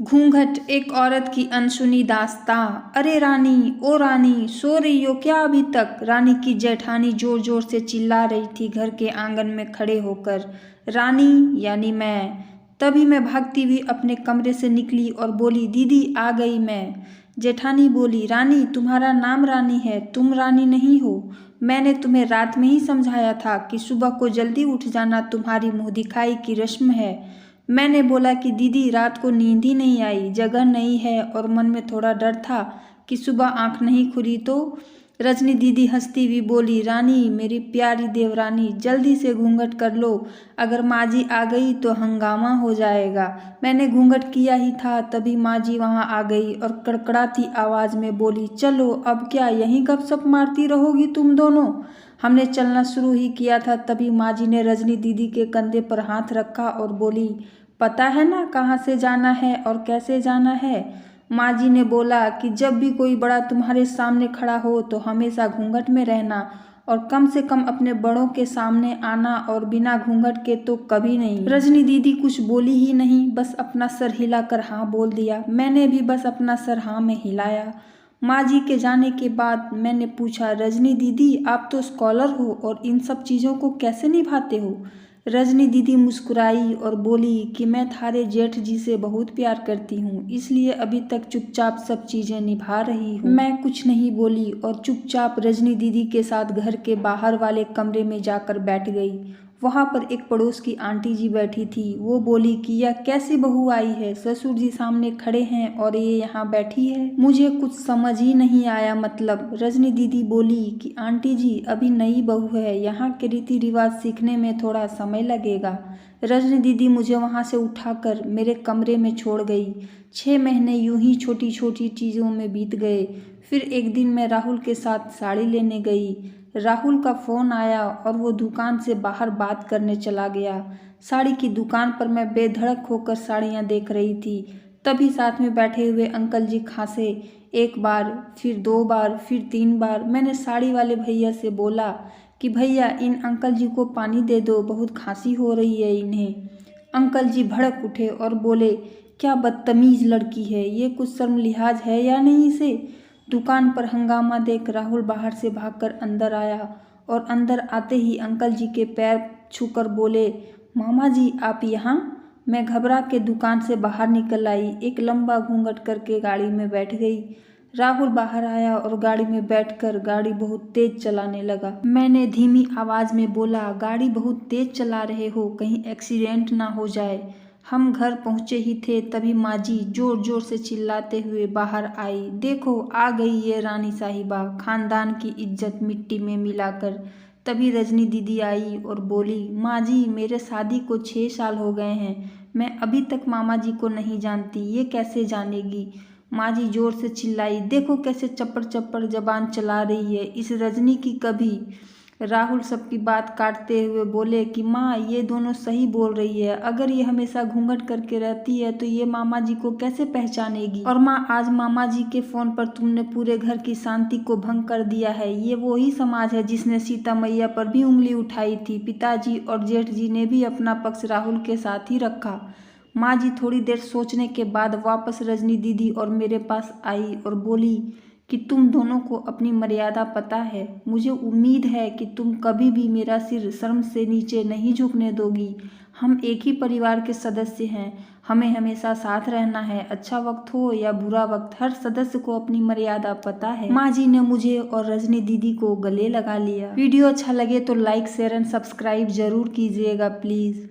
घूंघट एक औरत की अनसुनी दास्तां। अरे रानी, ओ रानी, सो रही हो क्या अभी तक? रानी की जेठानी जोर जोर से चिल्ला रही थी घर के आंगन में खड़े होकर। रानी यानी मैं। तभी मैं भागती हुई अपने कमरे से निकली और बोली, दीदी आ गई मैं। जेठानी बोली, रानी तुम्हारा नाम रानी है, तुम रानी नहीं हो। मैंने तुम्हें रात में ही समझाया था कि सुबह को जल्दी उठ जाना तुम्हारी मुँह दिखाई की रस्म है। मैंने बोला कि दीदी रात को नींद ही नहीं आई, जगह नहीं है और मन में थोड़ा डर था कि सुबह आंख नहीं खुली तो। रजनी दीदी हंसती हुई बोली, रानी मेरी प्यारी देवरानी जल्दी से घूंघट कर लो, अगर माँ जी आ गई तो हंगामा हो जाएगा। मैंने घूंघट किया ही था तभी माँ जी वहाँ आ गई और कड़कड़ाती आवाज़ में बोली, चलो अब क्या यहीं गपशप मारती रहोगी तुम दोनों। हमने चलना शुरू ही किया था तभी माँ जी ने रजनी दीदी के कंधे पर हाथ रखा और बोली, पता है ना कहाँ से जाना है और कैसे जाना है। माँ जी ने बोला कि जब भी कोई बड़ा तुम्हारे सामने खड़ा हो तो हमेशा घूंघट में रहना और कम से कम अपने बड़ों के सामने आना और बिना घूंघट के तो कभी नहीं। रजनी दीदी कुछ बोली ही नहीं, बस अपना सर हिलाकर हाँ बोल दिया। मैंने भी बस अपना सर हाँ में हिलाया। माँ जी के जाने के बाद मैंने पूछा, रजनी दीदी आप तो स्कॉलर हो और इन सब चीज़ों को कैसे निभाते हो। रजनी दीदी मुस्कुराई और बोली कि मैं थारे जेठ जी से बहुत प्यार करती हूँ, इसलिए अभी तक चुपचाप सब चीज़ें निभा रही हूँ। मैं कुछ नहीं बोली और चुपचाप रजनी दीदी के साथ घर के बाहर वाले कमरे में जाकर बैठ गई। वहाँ पर एक पड़ोस की आंटी जी बैठी थी। वो बोली कि यह कैसी बहू आई है, ससुर जी सामने खड़े हैं और ये यहाँ बैठी है, मुझे कुछ समझ ही नहीं आया। मतलब रजनी दीदी बोली कि आंटी जी अभी नई बहू है, यहाँ के रीति रिवाज सीखने में थोड़ा समय लगेगा। रजनी दीदी मुझे वहाँ से उठाकर मेरे कमरे में छोड़ गई। 6 महीने यूं ही छोटी छोटी चीज़ों में बीत गए। फिर एक दिन मैं राहुल के साथ साड़ी लेने गई। राहुल का फ़ोन आया और वो दुकान से बाहर बात करने चला गया। साड़ी की दुकान पर मैं बेधड़क होकर साड़ियाँ देख रही थी। तभी साथ में बैठे हुए अंकल जी खांसे। एक बार, फिर 2 बार, फिर 3 बार। मैंने साड़ी वाले भैया से बोला कि भैया इन अंकल जी को पानी दे दो, बहुत खांसी हो रही है इन्हें। अंकल जी भड़क उठे और बोले, क्या बदतमीज़ लड़की है, ये कुछ शर्म लिहाज है या नहीं इसे। दुकान पर हंगामा देख राहुल बाहर से भागकर अंदर आया और अंदर आते ही अंकल जी के पैर छूकर बोले, मामा जी आप यहाँ। मैं घबरा के दुकान से बाहर निकल आई, एक लंबा घूंघट करके गाड़ी में बैठ गई। राहुल बाहर आया और गाड़ी में बैठकर गाड़ी बहुत तेज चलाने लगा। मैंने धीमी आवाज़ में बोला, गाड़ी बहुत तेज चला रहे हो, कहीं एक्सीडेंट ना हो जाए। हम घर पहुंचे ही थे तभी माँ जी जोर जोर से चिल्लाते हुए बाहर आई, देखो आ गई ये रानी साहिबा, खानदान की इज्जत मिट्टी में मिलाकर। तभी रजनी दीदी आई और बोली, माँ जी मेरे शादी को 6 साल हो गए हैं, मैं अभी तक मामा जी को नहीं जानती, ये कैसे जानेगी। माँ जी जोर से चिल्लाई, देखो कैसे चप्पड़ चप्पड़ जबान चला रही है इस रजनी की कभी। राहुल सबकी बात काटते हुए बोले कि माँ ये दोनों सही बोल रही है, अगर ये हमेशा घूंघट करके रहती है तो ये मामा जी को कैसे पहचानेगी। और माँ आज मामा जी के फ़ोन पर तुमने पूरे घर की शांति को भंग कर दिया है। ये वो ही समाज है जिसने सीता मैया पर भी उंगली उठाई थी। पिताजी और जेठ जी ने भी अपना पक्ष राहुल के साथ ही रखा। माँ जी थोड़ी देर सोचने के बाद वापस रजनी दीदी और मेरे पास आई और बोली कि तुम दोनों को अपनी मर्यादा पता है, मुझे उम्मीद है कि तुम कभी भी मेरा सिर शर्म से नीचे नहीं झुकने दोगी। हम एक ही परिवार के सदस्य हैं, हमें हमेशा साथ रहना है, अच्छा वक्त हो या बुरा वक्त, हर सदस्य को अपनी मर्यादा पता है। माँ जी ने मुझे और रजनी दीदी को गले लगा लिया। वीडियो अच्छा लगे तो लाइक शेयर एंड सब्सक्राइब जरूर कीजिएगा प्लीज़।